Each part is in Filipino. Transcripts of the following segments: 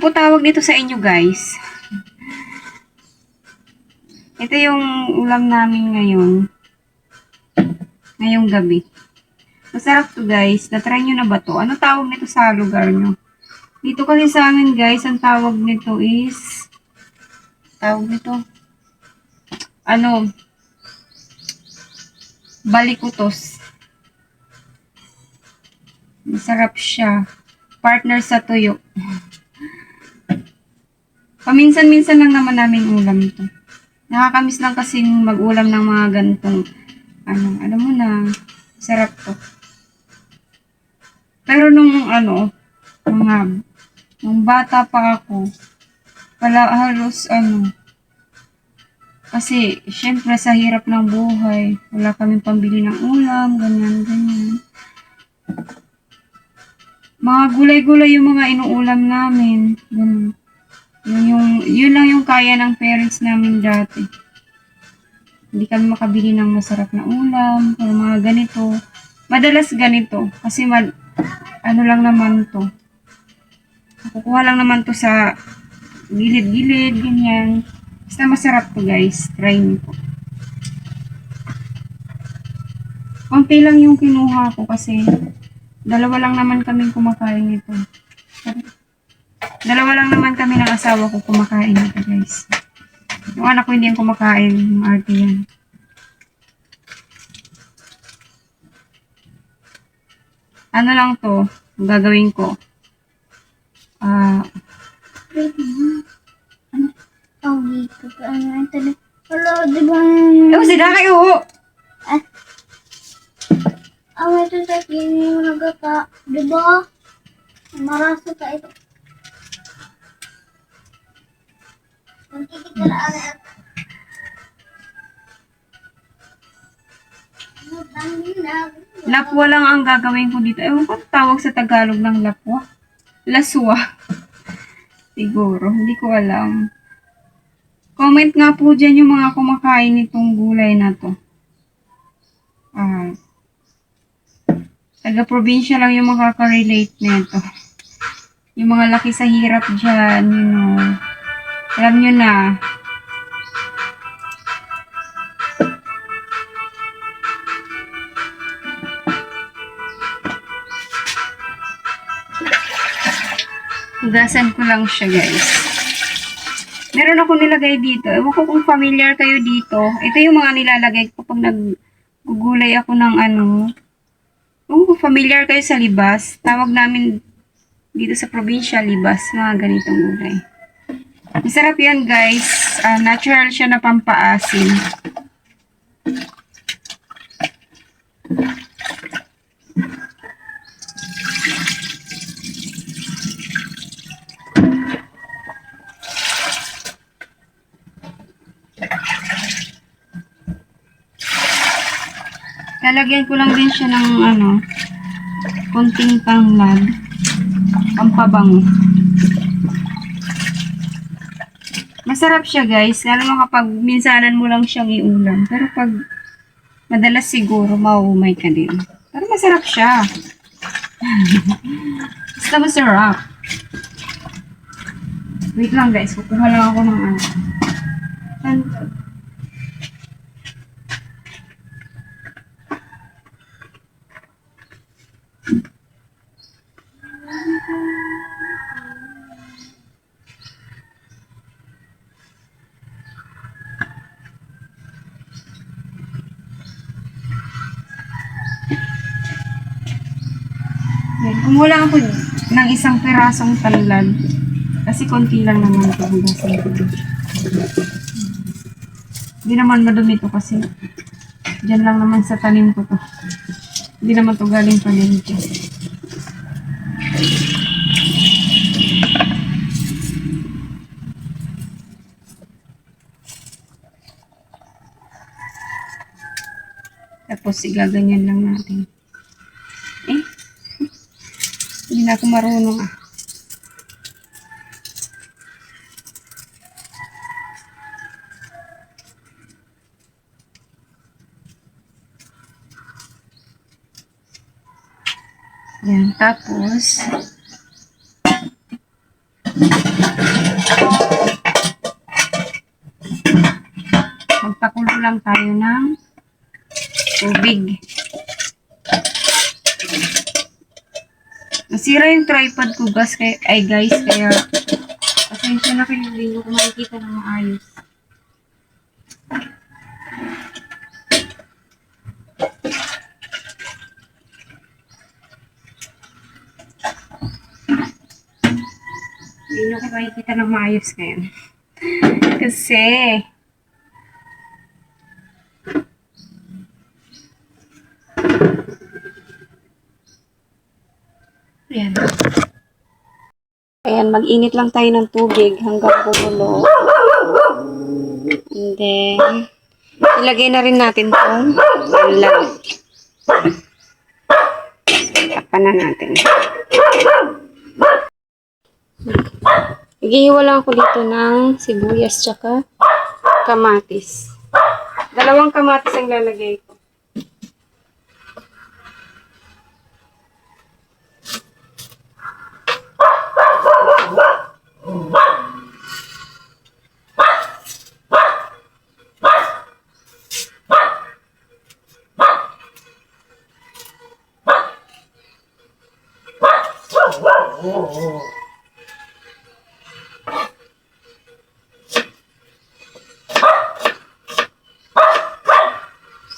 Ano po tawag nito sa inyo, guys? Ito yung ulam namin ngayon. Ngayong gabi. Masarap to, guys. Na-try nyo na ba to? Ano tawag nito sa lugar nyo? Dito kasi sa amin, guys, ang tawag nito is... Tawag nito? Ano? Balikutos. Masarap siya. Partner sa tuyo. Paminsan-minsan lang naman namin ulam ito. Nakakamiss lang kasi mag-ulam ng mga ganitong alam mo na, sarap to. Pero nung bata pa ako, halos kasi syempre sa hirap ng buhay, wala kaming pambili ng ulam, ganyan. Mga gulay-gulay yung mga inuulam namin, ganun. Yun lang yung kaya ng parents namin dati. Hindi kami makabili ng masarap na ulam, o mga ganito. Madalas ganito, kasi ano lang naman to. Kukuha lang naman to sa gilid-gilid, ganyan. Basta masarap to, guys. Try nyo po. Konti lang yung kinuha ko kasi dalawa lang naman kami kumakain nito. Dalawa lang naman kami ng asawa ko kumakain nito, guys. Yung anak ko hindi yung kumakain, yung arte yan. Ano lang to, gagawin ko. Dito ka ano ito. Hello, di ba? Sila kayo! Ito sa kini yung nagaka. Di ba? Marasa ka ito. Magkikita na ano. Lapwa lang ang gagawin ko dito. Ewan ko tawag sa Tagalog ng lapwa. Laswa. Siguro. Hindi ko alam. Comment nga po dyan yung mga kumakain nitong gulay na to. Taga-probinsya lang yung makaka-relate nito. Yung mga laki sa hirap dyan, alam nyo na. Hugasan ko lang siya, guys. Meron ako nilagay dito. Ewan ko kung familiar kayo dito. Ito yung mga nilalagay ko pag naggugulay ako ng kung familiar kayo sa libas. Tawag namin dito sa probinsya, libas. Mga ganitong gulay. Masarap yan, guys. Natural siya na pampaasim. Lalagyan ko lang din siya ng konting tanglad. Pampabango. Masarap siya, guys. Lalo mo kapag minsanan mo lang siyang iulam. Pero pag madalas siguro, mauumay ka din. Pero masarap siya. Basta masarap. Wait lang, guys. Kukuha lang ako ng kumuha lang ako ng isang pirasong tanlad. Kasi konti lang naman ito. Hindi naman madumi ito kasi dyan lang naman sa tanim ko to. Hindi naman ito galing palengke. Tapos igaganyan lang natin. Hindi na ako marunong Yan, tapos lang tayo ng tubig. Nasira yung tripod ko, guys, kaya pasensya na kayo, hindi ko makikita na maayos. Hindi nyo ko makikita na maayos ngayon. Kasi, ayan. Ayan, mag-init lang tayo ng tubig hanggang kumulo. And then, ilagay na rin natin itong ulam. Takpan na natin. Igihiwa lang ako dito ng sibuyas tsaka kamatis. 2 kamatis ang lalagay ko.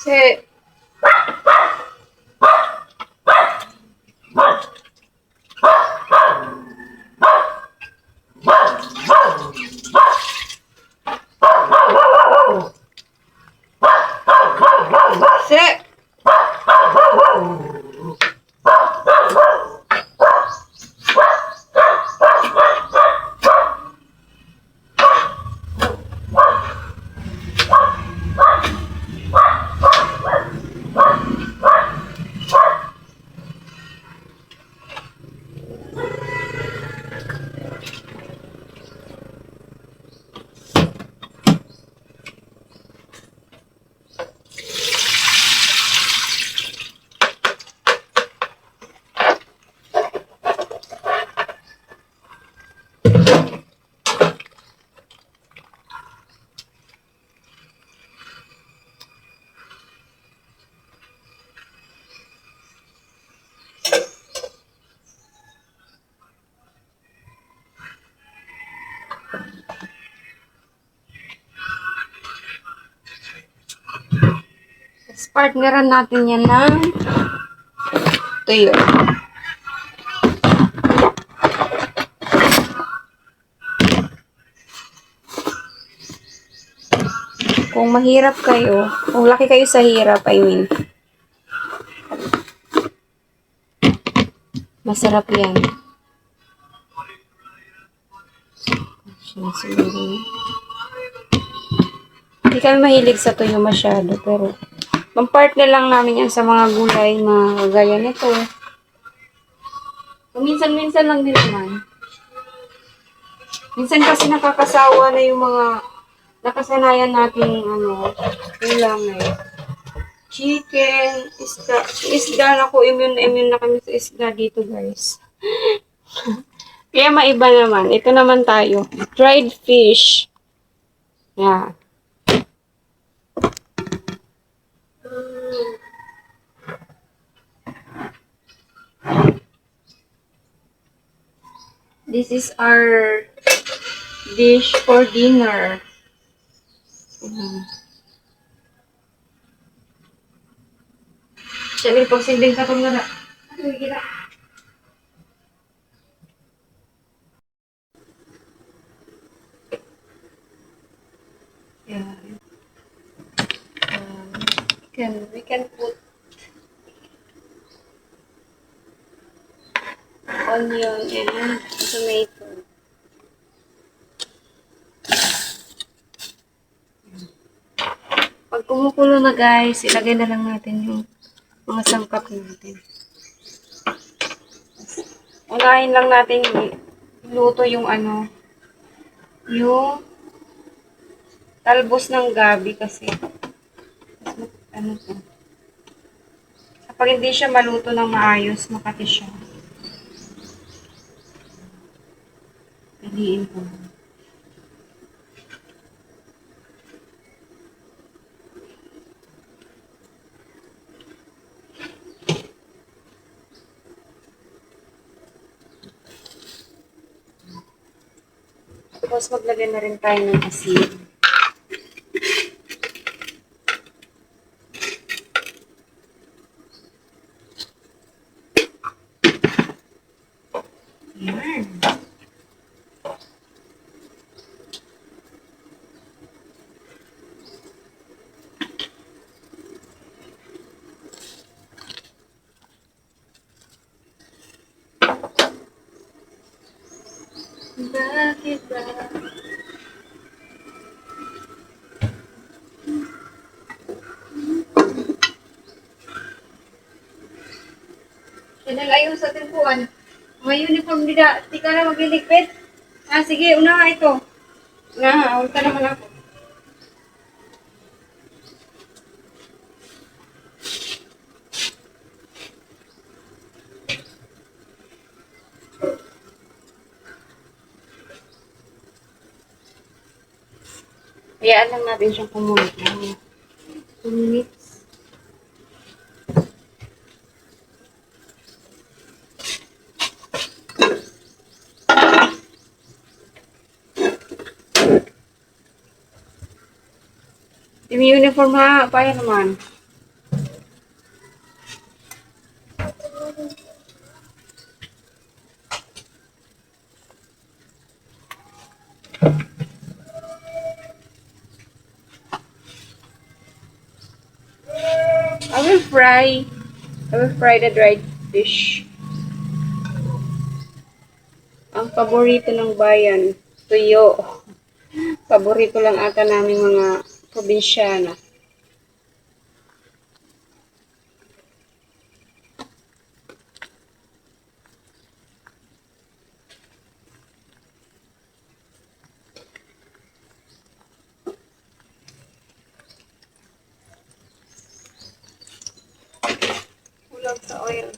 Kasi, partneran natin yan ng tuyo. Kung mahirap kayo, kung laki kayo sa hirap, masarap yan. Hindi kami mahilig sa tuyo masyado, pero pang-partner lang namin yan sa mga gulay na gaya nito. Minsan-minsan lang din naman. Minsan kasi nakakasawa na yung mga nakasanayan nating ulam eh. Chicken, isda. Isda na ko, immune na kami sa isda dito, guys. Kaya maiba naman. Ito naman tayo. Dried fish. Yeah. This is our dish for dinner. Siya pagsilbing ka itong nara. Yeah. We can put onion and tomato. Pag kumukulo na, guys, ilagay na lang natin yung mga sangkap natin. Unahin lang natin iluto yung yung talbos ng gabi kasi to. Kapag hindi siya maluto ng maayos, makati siya. Piliin ko. Tapos maglagay na rin tayo ng asin. Yan. Bakit ba? Yan ang ayaw sa timpuan. May uniform nila. Di ka na magliligpit. Ah, sige. Una nga ito. Nga, ulta naman ako. Hayaan lang natin siyang kumulit. 2 minutes. Yung uniform ha, paano naman? I will fry the dried fish. Ang paborito ng bayan, tuyo. Paborito lang ata namin mga probinsyana. Kulang sa oil.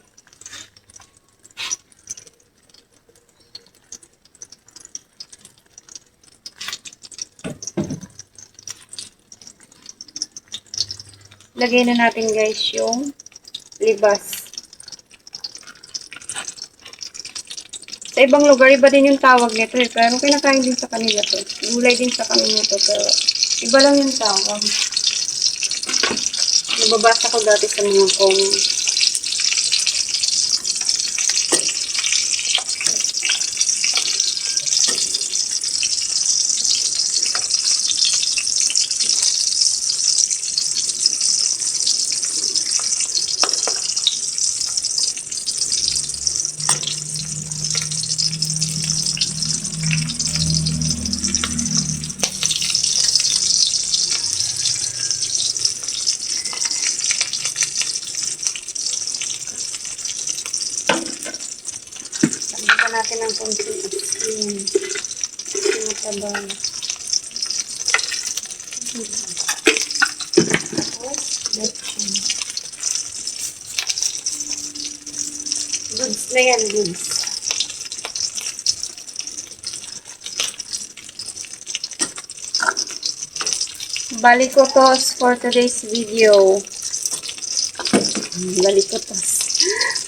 Lagay na natin guys yung libas. Sa ibang lugar, iba din yung tawag nito eh. Pero kinakain din sa kanila to. Gulay din sa kanila to. Pero iba lang yung tawag. Nababasa ko dati sa mga comments. Tagyan natin ng konting asin. Tinatabang. Lechon. Goods na yan, goods. Balikotos for today's video. Balikotos.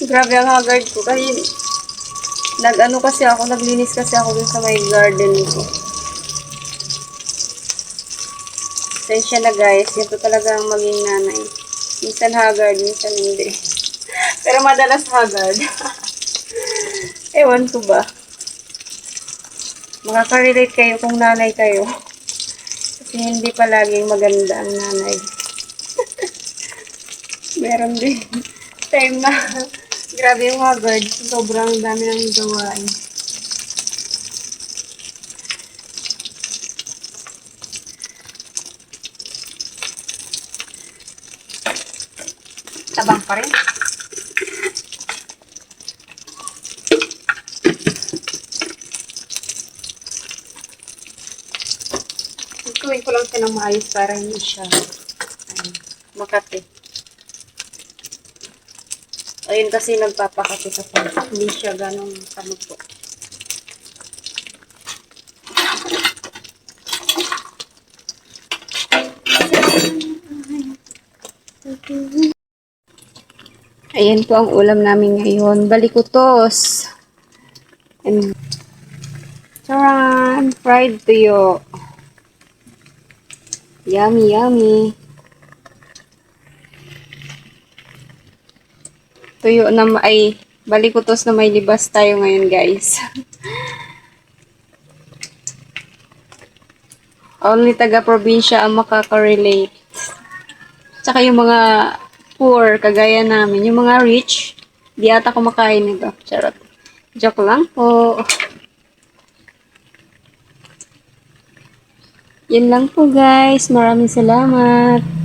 Grabe ang haggard ko. Kasi naglinis kasi ako dun sa my garden ko. Pasensya na guys, ito talaga ang maging nanay. Minsan haggard, minsan hindi. Pero madalas haggard. Ewan ko ba. Makaka-relate kayo kung nanay kayo. Kasi hindi palaging maganda ang nanay. Meron din time na grabe yung haggard. Sobrang dami ng gawain. Tabang pa rin. Ituloy ko lang siya ng maayos para hindi siya makati. Ayun kasi nagpapakati sa pag hindi siya ganong kaluto. Ayan po ang ulam namin ngayon. Balikutos. And Charan! Fried tuyo. Yummy, yummy. Tuyo na ay balikutos na may libas tayo ngayon, guys. Only taga-probinsya ang makaka-relate. Tsaka yung mga poor, kagaya namin. Yung mga rich, di ata kumakain nito. Charot. Joke lang po. Yun lang po, guys. Maraming salamat.